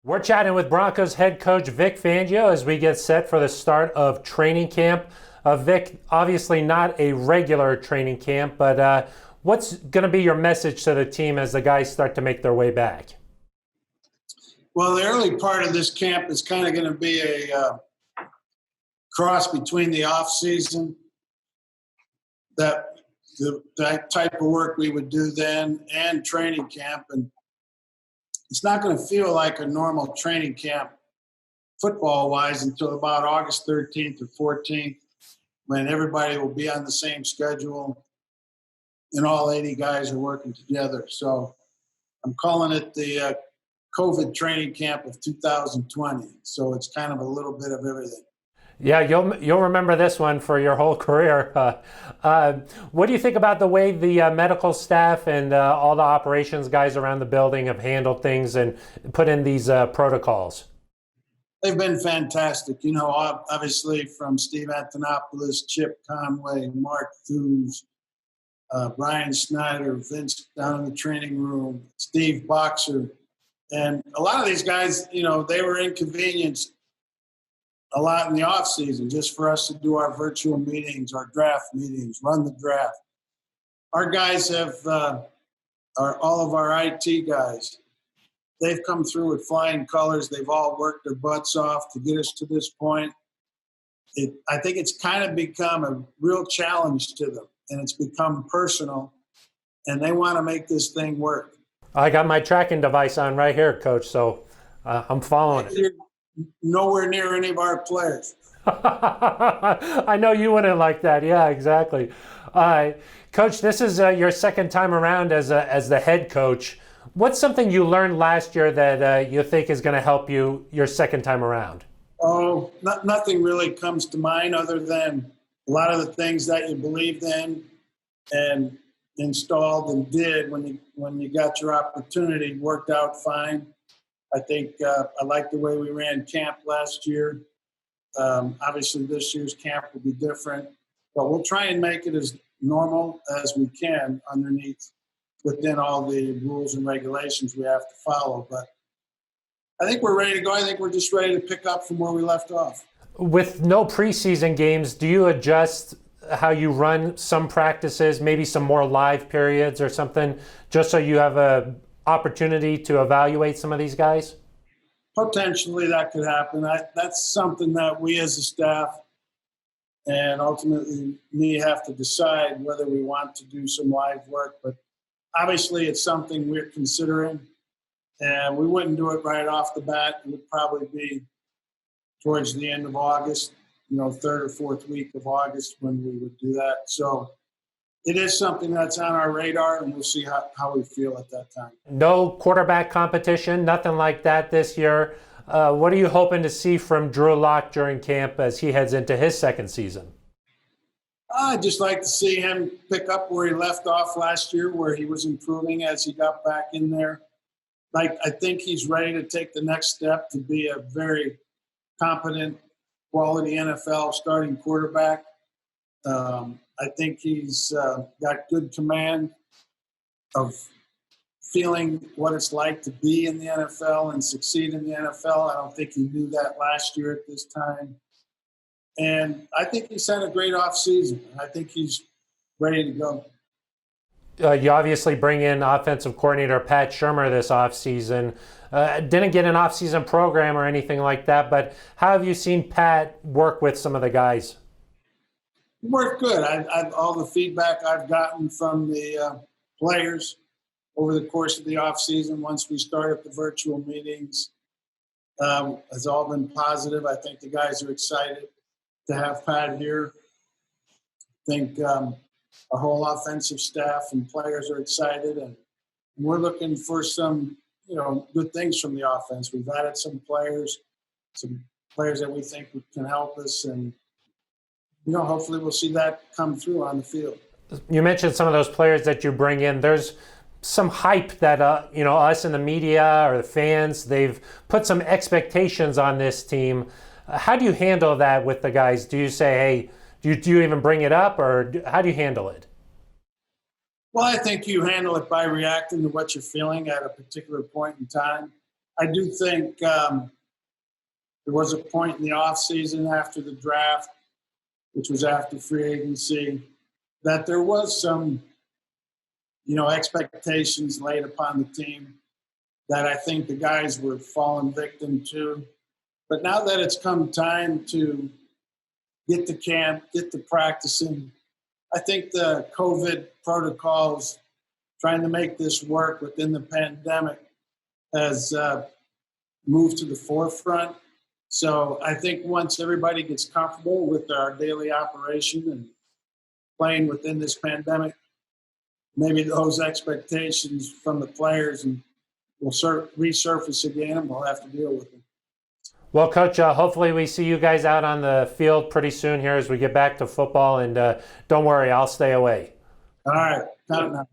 We're chatting with Broncos head coach Vic Fangio as we get set for the start of training camp. Vic, obviously not a regular training camp, but what's going to be your message to the team as the guys start to make their way back? Well, the early part of this camp is kind of going to be a cross between the off season, that type of work we would do then, and training camp. And it's not going to feel like a normal training camp football-wise until about August 13th or 14th, when everybody will be on the same schedule and all 80 guys are working together. So I'm calling it the COVID training camp of 2020. So it's kind of a little bit of everything. Yeah, you'll remember this one for your whole career. What do you think about the way the medical staff and all the operations guys around the building have handled things and put in these protocols? They've been fantastic. You know, obviously from Steve Antonopoulos, Chip Conway, Mark Thews, Brian Snyder, Vince down in the training room, Steve Boxer. And a lot of these guys, you know, they were inconvenienced a lot in the off season just for us to do our virtual meetings, our draft meetings, run the draft. Our guys have, all of our IT guys, they've come through with flying colors. They've all worked their butts off to get us to this point. I think it's kind of become a real challenge to them, and it's become personal, and they want to make this thing work. I got my tracking device on right here, Coach, so I'm following it. You're nowhere near any of our players. I know you wouldn't like that. Yeah, exactly. Coach, this is your second time around as the head coach. What's something you learned last year that you think is going to help you your second time around? Oh, nothing really comes to mind other than a lot of the things that you believed in and installed and did when you got your opportunity worked out fine. I think I like the way we ran camp last year. Obviously, this year's camp will be different, but we'll try and make it as normal as we can within all the rules and regulations we have to follow. But I think we're ready to go. I think we're just ready to pick up from where we left off. With no preseason games, do you adjust how you run some practices, maybe some more live periods or something, just so you have a opportunity to evaluate some of these guys? Potentially that could happen. That's something that we as a staff and ultimately me have to decide whether we want to do some live work. But obviously it's something we're considering, and we wouldn't do it right off the bat. It would probably be towards the end of August, you know, third or fourth week of August when we would do that. So it is something that's on our radar, and we'll see how we feel at that time. No quarterback competition, nothing like that this year. What are you hoping to see from Drew Lock during camp as he heads into his second season? I'd just like to see him pick up where he left off last year, where he was improving as he got back in there. I think he's ready to take the next step to be a very competent, quality NFL starting quarterback. I think he's got good command of feeling what it's like to be in the NFL and succeed in the NFL. I don't think he knew that last year at this time. And I think he's had a great offseason. I think he's ready to go. You obviously bring in offensive coordinator Pat Shurmur this offseason. Didn't get an offseason program or anything like that, but how have you seen Pat work with some of the guys? Worked good. All the feedback I've gotten from the players over the course of the offseason, once we started the virtual meetings, has all been positive. I think the guys are excited to have Pat here. I think our whole offensive staff and players are excited, and we're looking for some, good things from the offense. We've added some players that we think can help us, and hopefully we'll see that come through on the field. You mentioned some of those players that you bring in. There's some hype that us in the media or the fans, they've put some expectations on this team. How do you handle that with the guys? Do you say, hey, do you even bring it up, or how do you handle it? Well, I think you handle it by reacting to what you're feeling at a particular point in time. I do think there was a point in the offseason after the draft, which was after free agency, that there was some, expectations laid upon the team that I think the guys were falling victim to. But now that it's come time to get to camp, get to practicing, I think the COVID protocols, trying to make this work within the pandemic, has moved to the forefront. So I think once everybody gets comfortable with our daily operation and playing within this pandemic, maybe those expectations from the players will resurface again, and we'll have to deal with them. Well, Coach, hopefully we see you guys out on the field pretty soon here as we get back to football. And don't worry, I'll stay away. All right. Count it now.